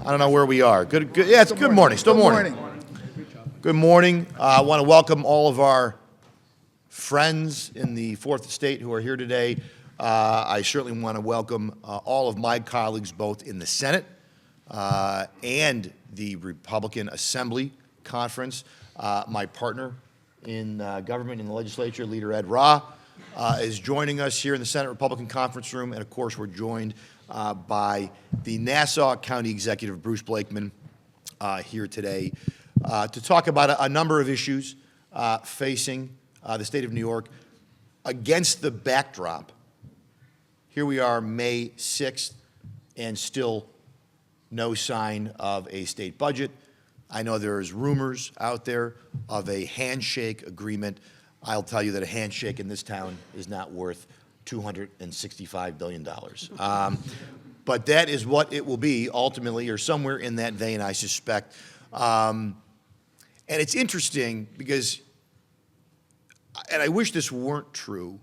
I don't know where we are. Good. Yeah, it's good morning. Still morning. Good morning. I want to welcome all of our friends in the Fourth Estate who are here today. I certainly want to welcome all of my colleagues both in the Senate and the Republican Assembly Conference. My partner in government in the legislature, Leader Ed Rah, is joining us here in the Senate Republican Conference Room. And of course, we're joined by the Nassau County Executive, Bruce Blakeman, here today to talk about a number of issues facing the state of New York against the backdrop. Here we are, May 6th, and still no sign of a state budget. I know there's rumors out there of a handshake agreement. I'll tell you that a handshake in this town is not worth $265 billion. But that is what it will be ultimately, or somewhere in that vein, I suspect. And it's interesting because, and I wish this weren't true,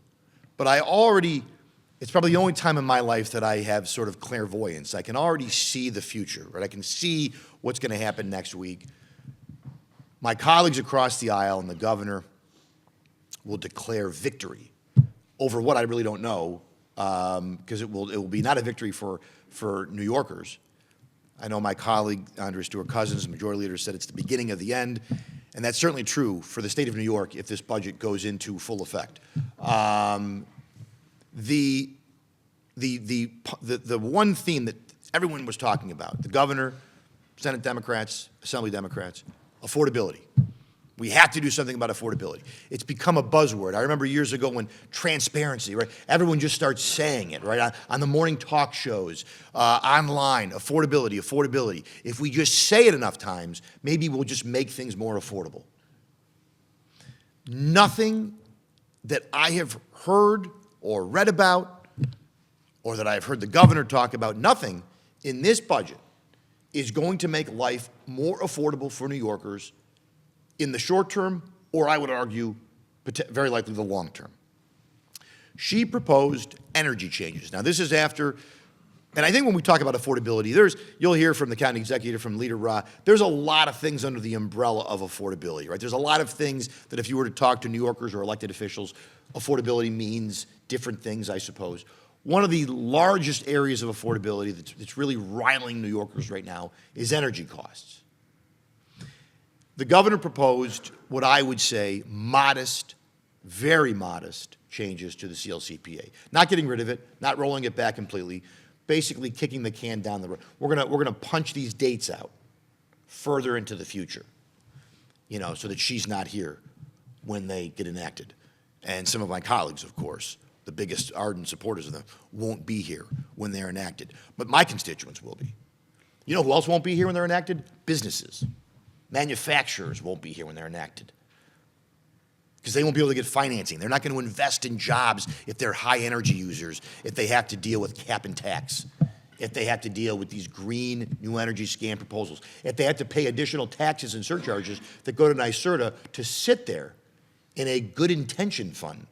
but it's probably the only time in my life that I have sort of clairvoyance. I can already see the future, right? I can see what's going to happen next week. My colleagues across the aisle and the governor will declare victory over what I really don't know, because it will be not a victory for New Yorkers. I know my colleague, Andrea Stewart-Cousins, the majority leader, said it's the beginning of the end, and that's certainly true for the state of New York if this budget goes into full effect. The one theme that everyone was talking about, the governor, Senate Democrats, Assembly Democrats, affordability. We have to do something about affordability. It's become a buzzword. I remember years ago when transparency, right? Everyone just starts saying it, right? On the morning talk shows, online, affordability. If we just say it enough times, maybe we'll just make things more affordable. Nothing that I have heard or read about, or that I've heard the governor talk about, nothing in this budget is going to make life more affordable for New Yorkers in the short term, or I would argue, very likely the long term. She proposed energy changes. Now, this is after, and I think when we talk about affordability, you'll hear from the county executive, from Leader Rah, there's a lot of things under the umbrella of affordability, right? There's a lot of things that if you were to talk to New Yorkers or elected officials, affordability means different things, I suppose. One of the largest areas of affordability that's really riling New Yorkers right now is energy costs. The governor proposed what I would say modest, very modest changes to the CLCPA. Not getting rid of it, not rolling it back completely, basically kicking the can down the road. We're gonna punch these dates out further into the future, so that she's not here when they get enacted. And some of my colleagues, of course, the biggest ardent supporters of them, won't be here when they're enacted. But my constituents will be. You know who else won't be here when they're enacted? Businesses. Manufacturers won't be here when they're enacted because they won't be able to get financing. They're not going to invest in jobs if they're high energy users, if they have to deal with cap and tax, if they have to deal with these green new energy scam proposals, if they have to pay additional taxes and surcharges that go to NYSERDA to sit there in a good intention fund.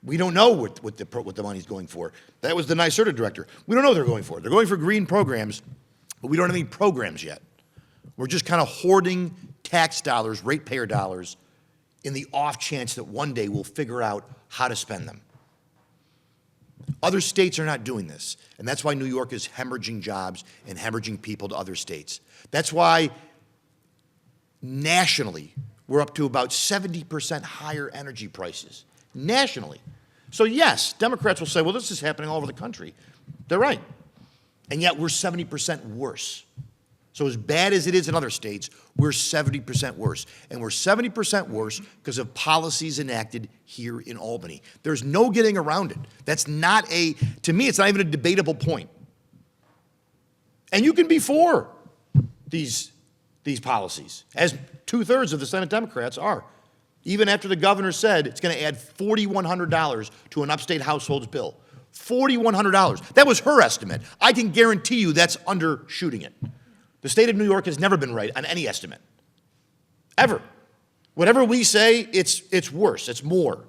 We don't know what the money's going for. That was the NYSERDA director. We don't know what they're going for. They're going for green programs, but we don't have any programs yet. We're just kind of hoarding tax dollars, ratepayer dollars, in the off chance that one day we'll figure out how to spend them. Other states are not doing this, and that's why New York is hemorrhaging jobs and hemorrhaging people to other states. That's why nationally we're up to about 70% higher energy prices, nationally. So yes, Democrats will say, well, this is happening all over the country. They're right. And yet we're 70% worse. So as bad as it is in other states, we're 70% worse. And we're 70% worse because of policies enacted here in Albany. There's no getting around it. That's not to me, it's not even a debatable point. And you can be for these policies, as 2/3 of the Senate Democrats are. Even after the governor said it's going to add $4,100 to an upstate household's bill. $4,100. That was her estimate. I can guarantee you that's undershooting it. The state of New York has never been right on any estimate, ever. Whatever we say, it's worse, it's more.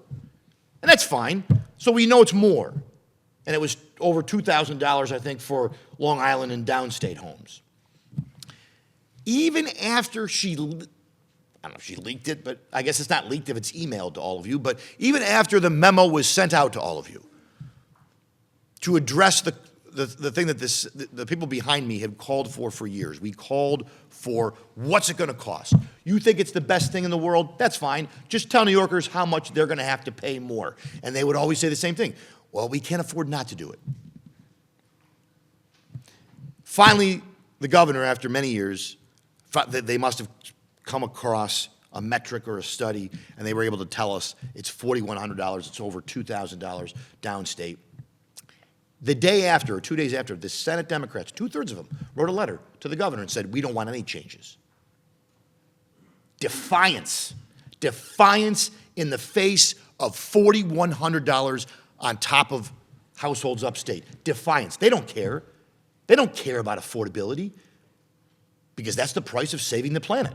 And that's fine, so we know it's more. And it was over $2,000, I think, for Long Island and downstate homes. Even after I don't know if she leaked it, but I guess it's not leaked if it's emailed to all of you, but even after the memo was sent out to all of you to address the thing that the people behind me have called for years. We called for what's it going to cost? You think it's the best thing in the world? That's fine. Just tell New Yorkers how much they're going to have to pay more. And they would always say the same thing. Well, we can't afford not to do it. Finally, the governor, after many years, they must have come across a metric or a study, and they were able to tell us it's $4,100, it's over $2,000 downstate. The day after, or 2 days after, the Senate Democrats, 2/3 of them, wrote a letter to the governor and said, we don't want any changes. Defiance. Defiance in the face of $4,100 on top of households upstate. Defiance. They don't care. They don't care about affordability because that's the price of saving the planet.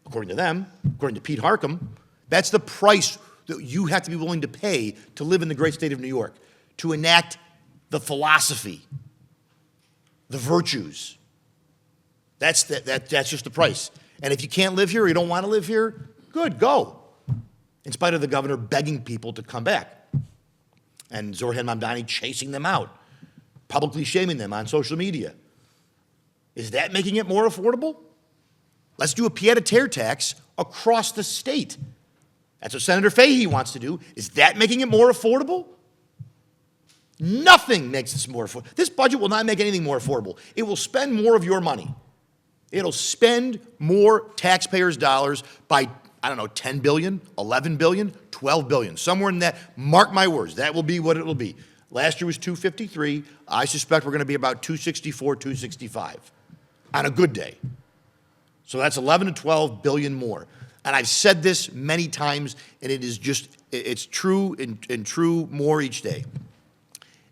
According to them, according to Pete Harckham, that's the price that you have to be willing to pay to live in the great state of New York, to enact the philosophy, the virtues. That's just the price. And if you can't live here or you don't want to live here, good, go. In spite of the governor begging people to come back. And Zoran Mamdani chasing them out, publicly shaming them on social media. Is that making it more affordable? Let's do a pied-à-terre tax across the state. That's what Senator Fahey wants to do. Is that making it more affordable? Nothing makes this more affordable. This budget will not make anything more affordable. It will spend more of your money. It'll spend more taxpayers' dollars by, I don't know, 10 billion, 11 billion, 12 billion, somewhere in that. Mark my words, that will be what it will be. Last year was 253. I suspect we're going to be about 264, 265 on a good day. So that's 11 to 12 billion more. And I've said this many times, and it is just, it's true and true more each day.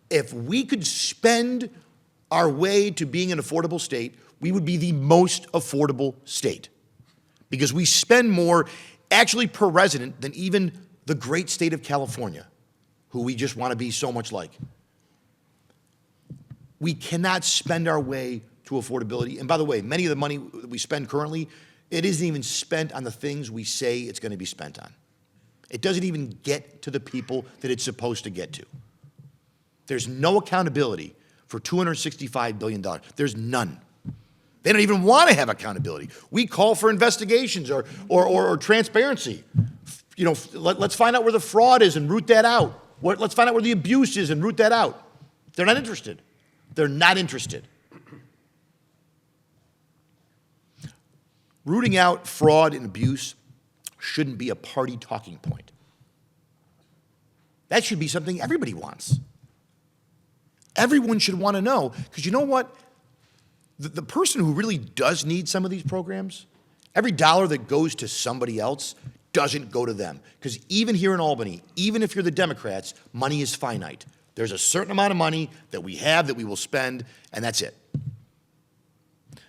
If we could spend our way to being an affordable state, we would be the most affordable state because we spend more actually per resident than even the great state of California, who we just want to be so much like. We cannot spend our way to affordability. And by the way, many of the money that we spend currently, it isn't even spent on the things we say it's going to be spent on. It doesn't even get to the people that it's supposed to get to. There's no accountability for $265 billion. There's none. They don't even want to have accountability. We call for investigations or transparency. You know, let's find out where the fraud is and root that out. Let's find out where the abuse is and root that out. They're not interested. They're not interested. Rooting out fraud and abuse shouldn't be a party talking point. That should be something everybody wants. Everyone should want to know, because you know what? The person who really does need some of these programs, every dollar that goes to somebody else doesn't go to them. Because even here in Albany, even if you're the Democrats, money is finite. There's a certain amount of money that we have that we will spend, and that's it.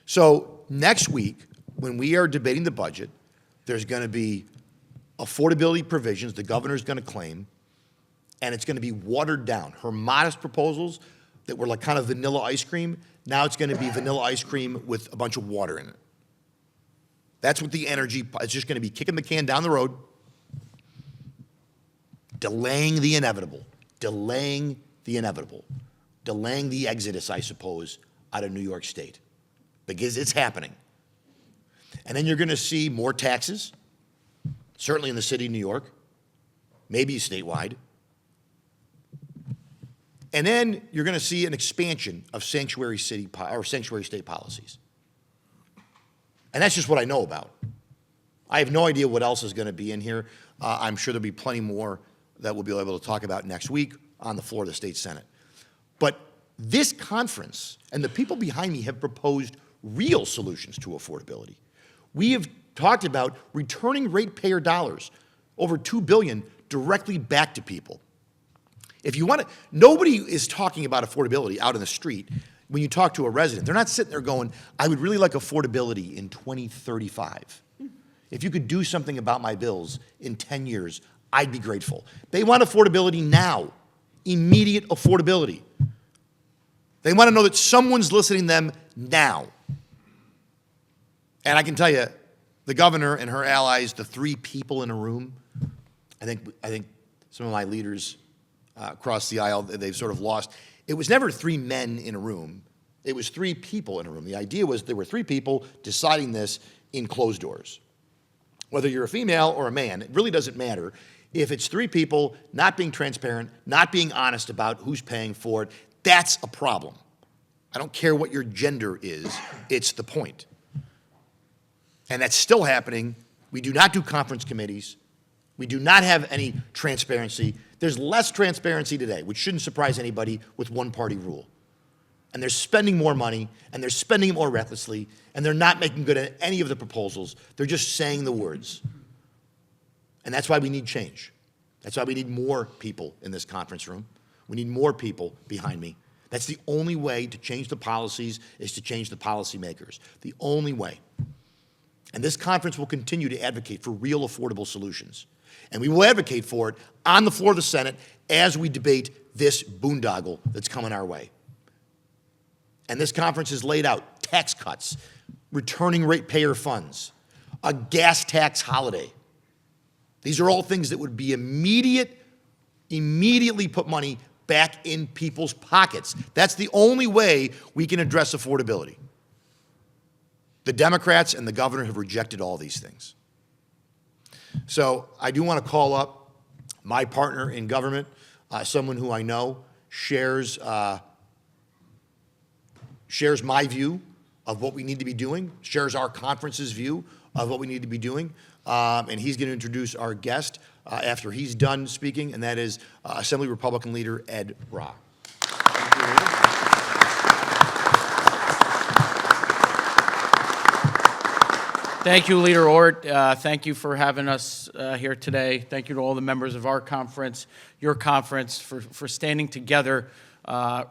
So next week, when we are debating the budget, there's going to be affordability provisions the governor's going to claim, and it's going to be watered down. Her modest proposals that were like kind of vanilla ice cream, now it's going to be vanilla ice cream with a bunch of water in it. That's what the energy, it's just going to be kicking the can down the road, delaying the inevitable, delaying the exodus, I suppose, out of New York State, because it's happening. And then you're going to see more taxes, certainly in the city of New York, maybe statewide. And then you're going to see an expansion of sanctuary state policies. And that's just what I know about. I have no idea what else is going to be in here. I'm sure there'll be plenty more that we'll be able to talk about next week on the floor of the state Senate. But this conference and the people behind me have proposed real solutions to affordability. We have talked about returning ratepayer dollars, over $2 billion, directly back to people. If you want to, nobody is talking about affordability out in the street. When you talk to a resident, they're not sitting there going, I would really like affordability in 2035. If you could do something about my bills in 10 years, I'd be grateful. They want affordability now. immediate affordability. They want to know that someone's listening to them now. And I can tell you, the governor and her allies, the three people in a room, I think some of my leaders across the aisle, they've sort of lost. It was never three men in a room. It was three people in a room. The idea was there were three people deciding this in closed doors. Whether you're a female or a man, it really doesn't matter. If it's three people not being transparent, not being honest about who's paying for it, that's a problem. I don't care what your gender is, it's the point. And that's still happening. We do not do conference committees. We do not have any transparency. There's less transparency today, which shouldn't surprise anybody with one-party rule. And they're spending more money, and they're spending it more recklessly, and they're not making good at any of the proposals. They're just saying the words. And that's why we need change. That's why we need more people in this conference room. We need more people behind me. That's the only way to change the policies, is to change the policymakers. The only way. And this conference will continue to advocate for real affordable solutions. And we will advocate for it on the floor of the Senate as we debate this boondoggle that's coming our way. And this conference has laid out tax cuts, returning ratepayer funds, a gas tax holiday. These are all things that would be immediately put money back in people's pockets. That's the only way we can address affordability. The Democrats and the governor have rejected all these things. So I do want to call up my partner in government, someone who I know shares my view of what we need to be doing, shares our conference's view of what we need to be doing, and he's going to introduce our guest after he's done speaking, and that is Assembly Republican Leader Ed Rah. Thank you, Leader Ort. Thank you for having us here today. Thank you to all the members of our conference, your conference, for standing together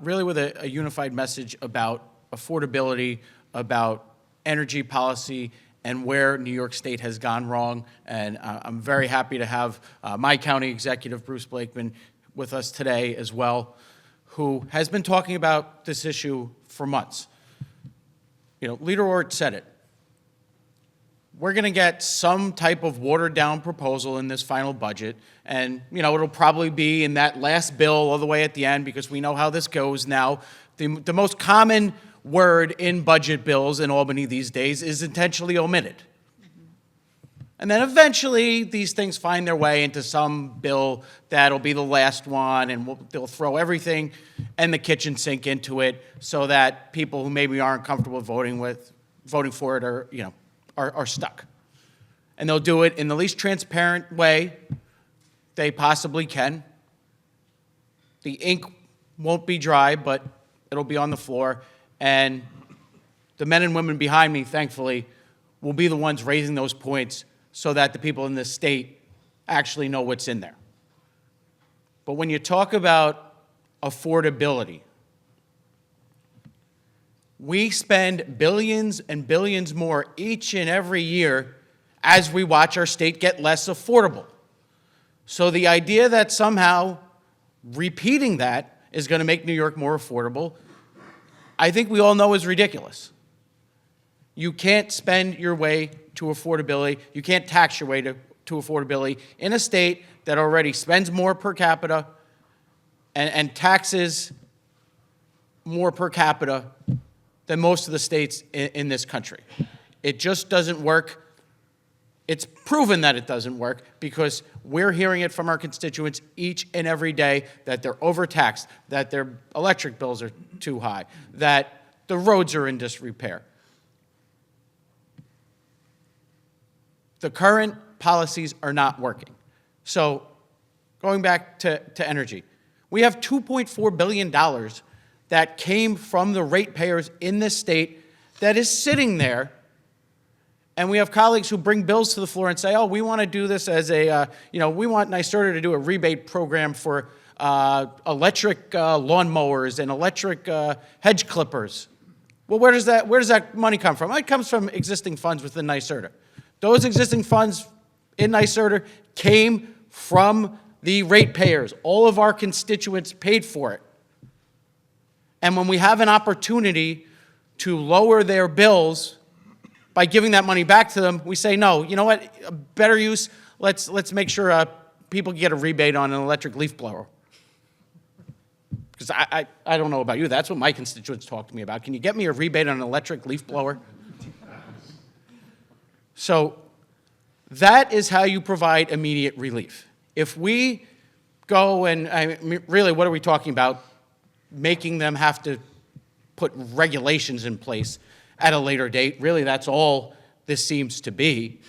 really with a unified message about affordability, about energy policy, and where New York State has gone wrong. And I'm very happy to have my county executive, Bruce Blakeman, with us today as well, who has been talking about this issue for months. You know, Leader Ort said it. We're going to get some type of watered-down proposal in this final budget, and, you know, it'll probably be in that last bill all the way at the end, because we know how this goes now. The most common word in budget bills in Albany these days is intentionally omitted. And then eventually these things find their way into some bill that'll be the last one, and they'll throw everything and the kitchen sink into it so that people who maybe aren't comfortable voting for it are, you know, are stuck. And they'll do it in the least transparent way they possibly can. The ink won't be dry, but it'll be on the floor. And the men and women behind me, thankfully, will be the ones raising those points so that the people in this state actually know what's in there. But when you talk about affordability, we spend billions and billions more each and every year as we watch our state get less affordable. So the idea that somehow repeating that is going to make New York more affordable, I think we all know is ridiculous. You can't spend your way to affordability. You can't tax your way to affordability in a state that already spends more per capita and taxes more per capita than most of the states in this country. It just doesn't work. It's proven that it doesn't work because we're hearing it from our constituents each and every day that they're overtaxed, that their electric bills are too high, that the roads are in disrepair. The current policies are not working. So going back to energy, we have $2.4 billion that came from the ratepayers in this state that is sitting there. And we have colleagues who bring bills to the floor and say, oh, we want to do this as a, we want NYSERDA to do a rebate program for electric lawnmowers and electric hedge clippers. Well, where does that money come from? It comes from existing funds within NYSERDA. Those existing funds in NYSERDA came from the ratepayers, all of our constituents paid for it. And when we have an opportunity to lower their bills by giving that money back to them, we say, no, you know what, a better use, let's make sure people get a rebate on an electric leaf blower. Because I don't know about you, that's what my constituents talk to me about. Can you get me a rebate on an electric leaf blower? So that is how you provide immediate relief. If we go and, really, what are we talking about? Making them have to put regulations in place at a later date. Really, that's all this seems to be.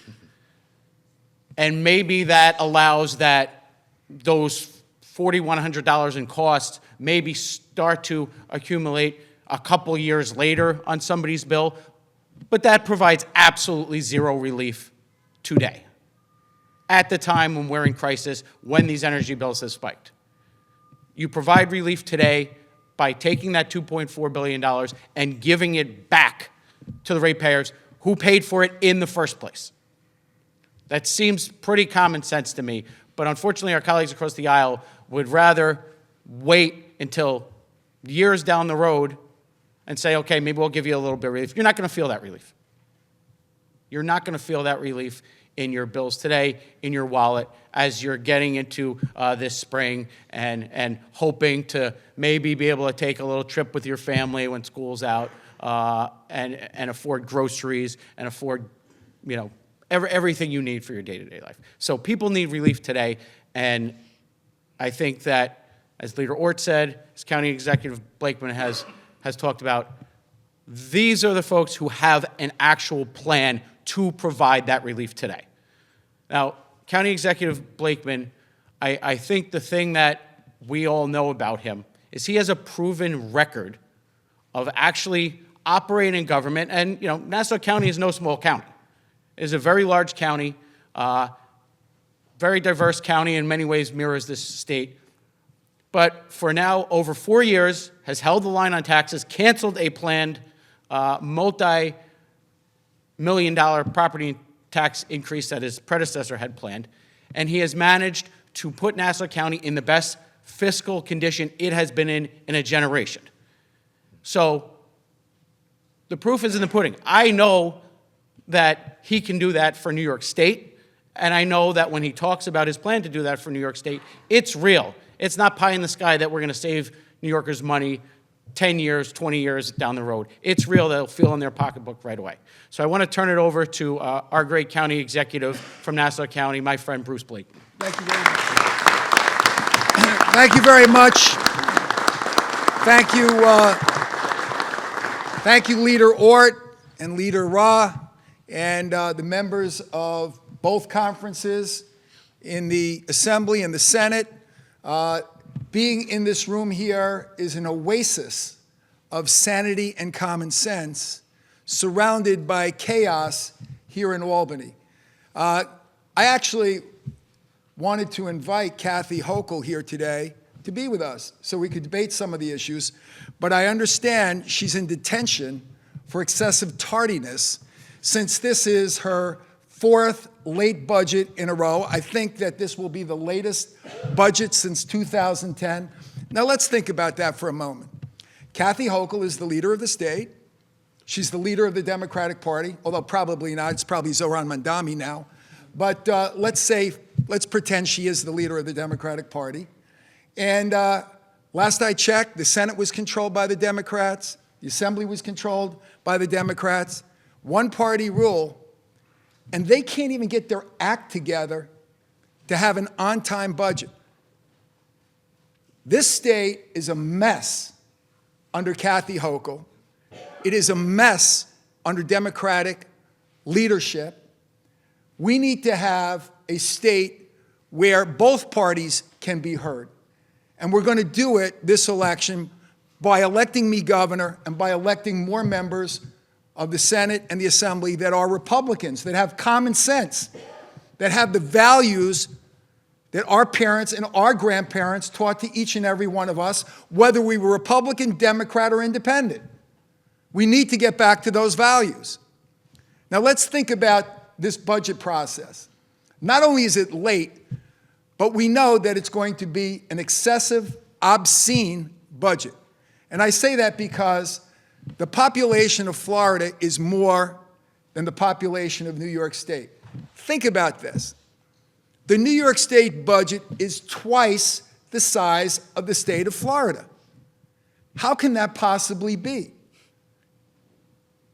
And maybe that allows that those $4,100 in costs maybe start to accumulate a couple years later on somebody's bill, but that provides absolutely zero relief today, at the time when we're in crisis, when these energy bills have spiked. You provide relief today by taking that $2.4 billion and giving it back to the ratepayers who paid for it in the first place. That seems pretty common sense to me, but unfortunately our colleagues across the aisle would rather wait until years down the road and say, okay, maybe we'll give you a little bit of relief. You're not going to feel that relief. You're not going to feel that relief in your bills today, in your wallet, as you're getting into this spring and hoping to maybe be able to take a little trip with your family when school's out and afford groceries and afford, you know, everything you need for your day-to-day life. So people need relief today, and I think that, as Leader Ort said, as County Executive Blakeman has talked about, these are the folks who have an actual plan to provide that relief today. Now, County Executive Blakeman, I think the thing that we all know about him is he has a proven record of actually operating government. And, you know, Nassau County is no small county. It is a very large county, very diverse county, in many ways mirrors this state. But for now, over 4 years, has held the line on taxes, canceled a planned multi-million-dollar property tax increase that his predecessor had planned, and he has managed to put Nassau County in the best fiscal condition it has been in a generation. So the proof is in the pudding. I know that he can do that for New York State, and I know that when he talks about his plan to do that for New York State, it's real. It's not pie in the sky that we're going to save New Yorkers money 10 years, 20 years down the road. It's real. They'll feel in their pocketbook right away. So I want to turn it over to our great county executive from Nassau County, my friend Bruce Blake. Thank you very much. Thank you very much. Thank you, Leader Ort and Leader Rah, and the members of both conferences in the Assembly and the Senate. Being in this room here is an oasis of sanity and common sense, surrounded by chaos here in Albany. I actually wanted to invite Kathy Hochul here today to be with us so we could debate some of the issues, but I understand she's in detention for excessive tardiness since this is her fourth late budget in a row. I think that this will be the latest budget since 2010. Now let's think about that for a moment. Kathy Hochul is the leader of the state. She's the leader of the Democratic Party, although probably not. It's probably Zohran Mamdani now. But let's pretend she is the leader of the Democratic Party. And last I checked, the Senate was controlled by the Democrats. The Assembly was controlled by the Democrats. One-party rule. And they can't even get their act together to have an on-time budget. This state is a mess under Kathy Hochul. It is a mess under Democratic leadership. We need to have a state where both parties can be heard. And we're going to do it this election by electing me governor and by electing more members of the Senate and the Assembly that are Republicans, that have common sense, that have the values that our parents and our grandparents taught to each and every one of us, whether we were Republican, Democrat, or Independent. We need to get back to those values. Now let's think about this budget process. Not only is it late, but we know that it's going to be an excessive, obscene budget. And I say that because the population of Florida is more than the population of New York State. Think about this. The New York State budget is twice the size of the state of Florida. How can that possibly be?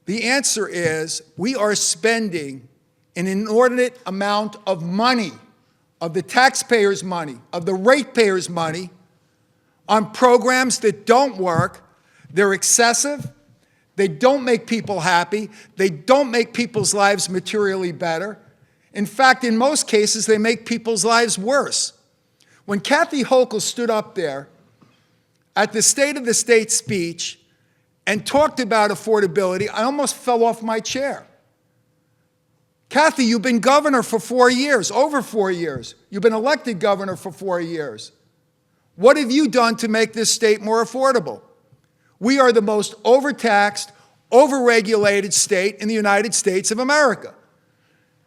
The answer is we are spending an inordinate amount of money, of the taxpayers' money, of the ratepayers' money, on programs that don't work. They're excessive. They don't make people happy. They don't make people's lives materially better. In fact, in most cases, they make people's lives worse. When Kathy Hochul stood up there at the State of the State speech and talked about affordability, I almost fell off my chair. Kathy, you've been governor for 4 years, over 4 years. You've been elected governor for 4 years. What have you done to make this state more affordable? We are the most overtaxed, overregulated state in the United States of America.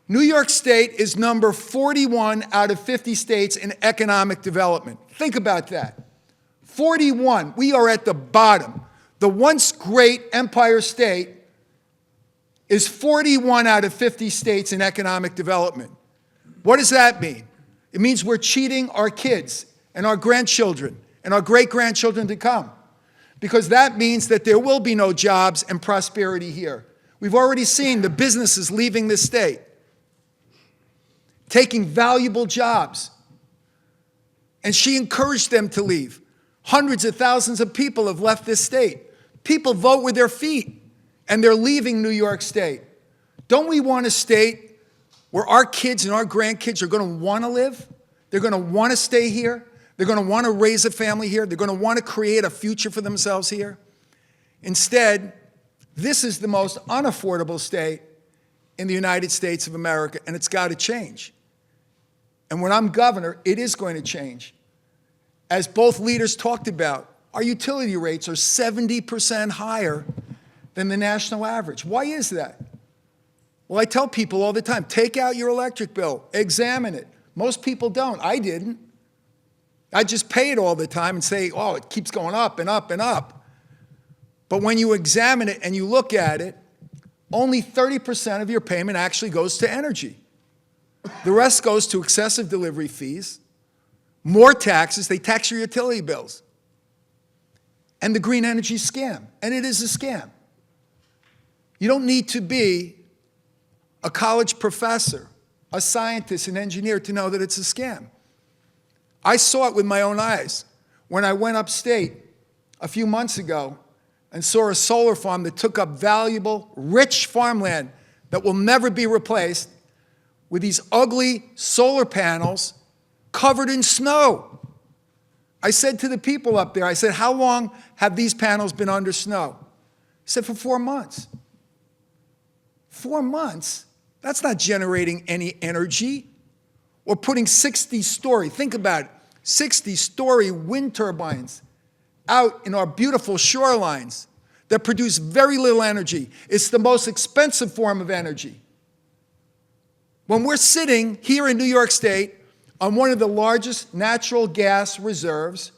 New York State is number 41 out of 50 states in economic development. Think about that. 41. We are at the bottom. The once great Empire State is 41 out of 50 states in economic development. What does that mean? It means we're cheating our kids and our grandchildren and our great-grandchildren to come, because that means that there will be no jobs and prosperity here. We've already seen the businesses leaving this state, taking valuable jobs, and she encouraged them to leave. Hundreds of thousands of people have left this state. People vote with their feet, and they're leaving New York State. Don't we want a state where our kids and our grandkids are going to want to live? They're going to want to stay here. They're going to want to raise a family here. They're going to want to create a future for themselves here. Instead, this is the most unaffordable state in the United States of America, and it's got to change. And when I'm governor, it is going to change. As both leaders talked about, our utility rates are 70% higher than the national average. Why is that? Well, I tell people all the time, take out your electric bill, examine it. Most people don't. I didn't. I just pay it all the time and say, oh, it keeps going up and up and up. But when you examine it and you look at it, only 30% of your payment actually goes to energy. The rest goes to excessive delivery fees, more taxes. They tax your utility bills, and the green energy scam. And it is a scam. You don't need to be a college professor, a scientist, an engineer to know that it's a scam. I saw it with my own eyes when I went upstate a few months ago and saw a solar farm that took up valuable, rich farmland that will never be replaced with these ugly solar panels covered in snow. I said to the people up there, I said, how long have these panels been under snow? He said, for 4 months. 4 months? That's not generating any energy. Or putting 60-story, think about it, 60-story wind turbines out in our beautiful shorelines that produce very little energy. It's the most expensive form of energy. When we're sitting here in New York State on one of the largest natural gas reserves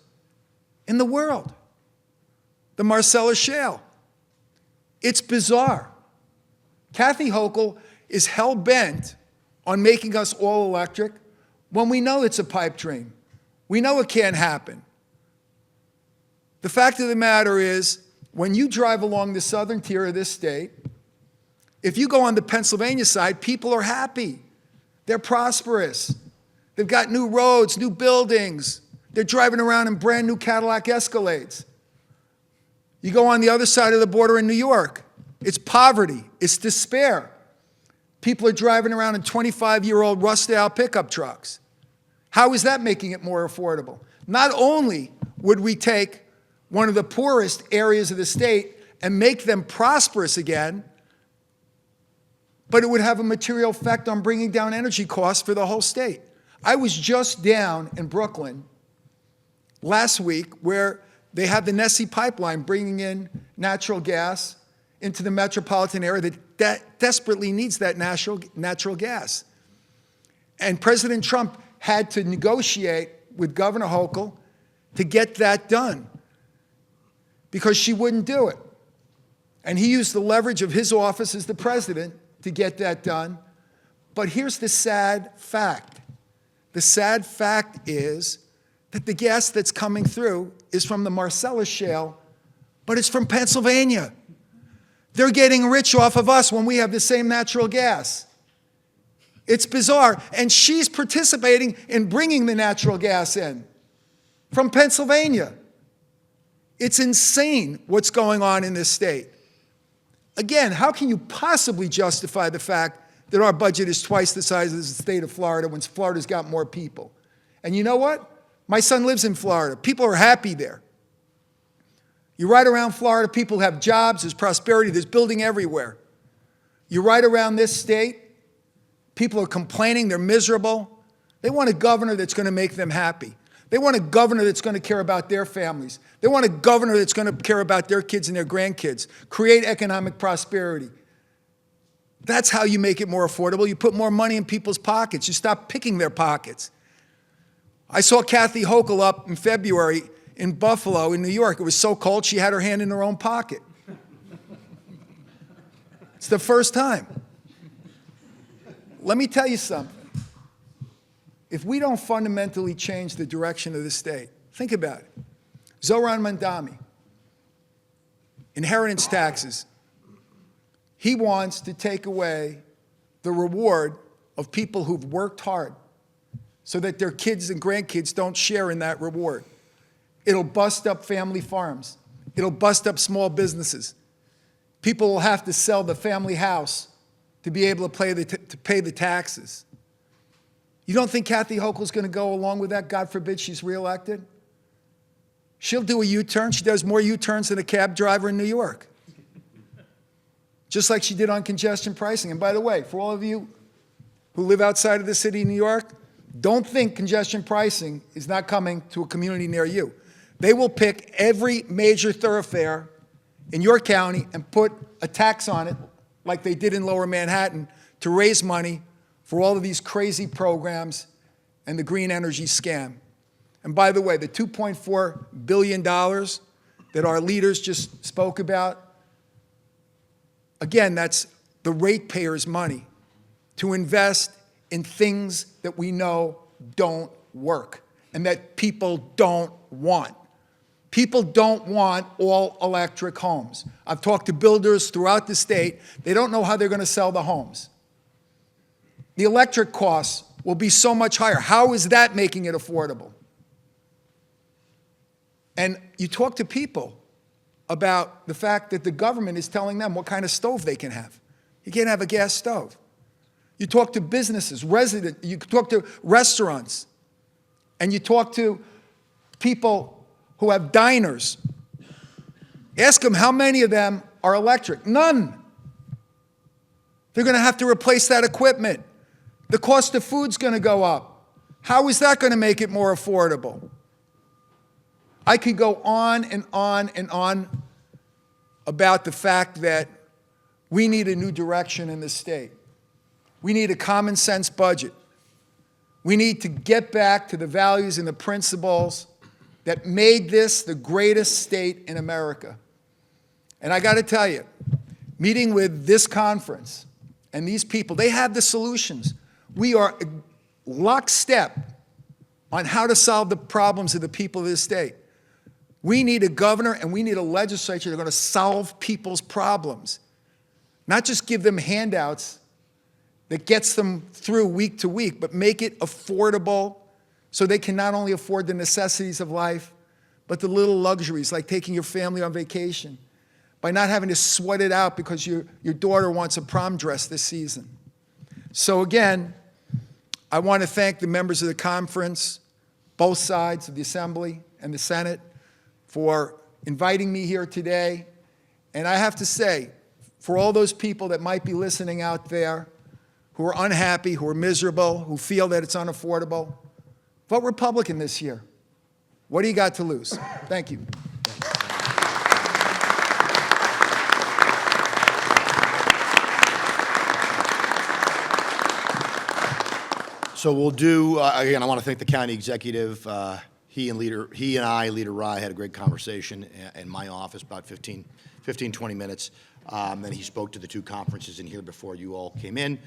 in the world, the Marcellus Shale. It's bizarre. Kathy Hochul is hell-bent on making us all electric when we know it's a pipe dream. We know it can't happen. The fact of the matter is, when you drive along the southern tier of this state, if you go on the Pennsylvania side, people are happy. They're prosperous. They've got new roads, new buildings. They're driving around in brand new Cadillac Escalades. You go on the other side of the border in New York, it's poverty, it's despair. People are driving around in 25-year-old rust-out pickup trucks. How is that making it more affordable? Not only would we take one of the poorest areas of the state and make them prosperous again, but it would have a material effect on bringing down energy costs for the whole state. I was just down in Brooklyn last week where they have the Nessie pipeline bringing in natural gas into the metropolitan area that desperately needs that natural gas. And President Trump had to negotiate with Governor Hochul to get that done because she wouldn't do it. And he used the leverage of his office as the president to get that done. But here's the sad fact. The sad fact is that the gas that's coming through is from the Marcellus Shale, but it's from Pennsylvania. They're getting rich off of us when we have the same natural gas. It's bizarre. And she's participating in bringing the natural gas in from Pennsylvania. It's insane what's going on in this state. Again, how can you possibly justify the fact that our budget is twice the size of the state of Florida when Florida's got more people? And you know what? My son lives in Florida. People are happy there. You ride around Florida, people have jobs, there's prosperity, there's building everywhere. You ride around this state, people are complaining, they're miserable. They want a governor that's going to make them happy. They want a governor that's going to care about their families. They want a governor that's going to care about their kids and their grandkids, create economic prosperity. That's how you make it more affordable. You put more money in people's pockets. You stop picking their pockets. I saw Kathy Hochul up in February in Buffalo, in New York. It was so cold, she had her hand in her own pocket. It's the first time. Let me tell you something. If we don't fundamentally change the direction of the state, think about it. Zohran Mamdani, inheritance taxes. He wants to take away the reward of people who've worked hard so that their kids and grandkids don't share in that reward. It'll bust up family farms. It'll bust up small businesses. People will have to sell the family house to be able to pay the taxes. You don't think Kathy Hochul's going to go along with that? God forbid she's reelected. She'll do a U-turn. She does more U-turns than a cab driver in New York. Just like she did on congestion pricing. And by the way, for all of you who live outside of the city of New York, don't think congestion pricing is not coming to a community near you. They will pick every major thoroughfare in your county and put a tax on it, like they did in Lower Manhattan, to raise money for all of these crazy programs and the green energy scam. And by the way, the $2.4 billion that our leaders just spoke about, again, that's the ratepayers' money to invest in things that we know don't work and that people don't want. People don't want all-electric homes. I've talked to builders throughout the state. They don't know how they're going to sell the homes. The electric costs will be so much higher. How is that making it affordable? And you talk to people about the fact that the government is telling them what kind of stove they can have. You can't have a gas stove. You talk to businesses, you talk to restaurants, and you talk to people who have diners. Ask them how many of them are electric. None. They're going to have to replace that equipment. The cost of food's going to go up. How is that going to make it more affordable? I could go on and on and on about the fact that we need a new direction in this state. We need a common sense budget. We need to get back to the values and the principles that made this the greatest state in America. And I got to tell you, meeting with this conference and these people, they have the solutions. We are lockstep on how to solve the problems of the people of this state. We need a governor and we need a legislature that are going to solve people's problems, not just give them handouts that gets them through week to week, but make it affordable so they can not only afford the necessities of life, but the little luxuries like taking your family on vacation, by not having to sweat it out because your daughter wants a prom dress this season. So again, I want to thank the members of the conference, both sides of the Assembly and the Senate, for inviting me here today. And I have to say, for all those people that might be listening out there who are unhappy, who are miserable, who feel that it's unaffordable, vote Republican this year. What do you got to lose? Thank you. So we'll do, again, I want to thank the county executive. He and Leader Rye, had a great conversation in my office, about 15, 20 minutes. Then he spoke to the two conferences in here before you all came in.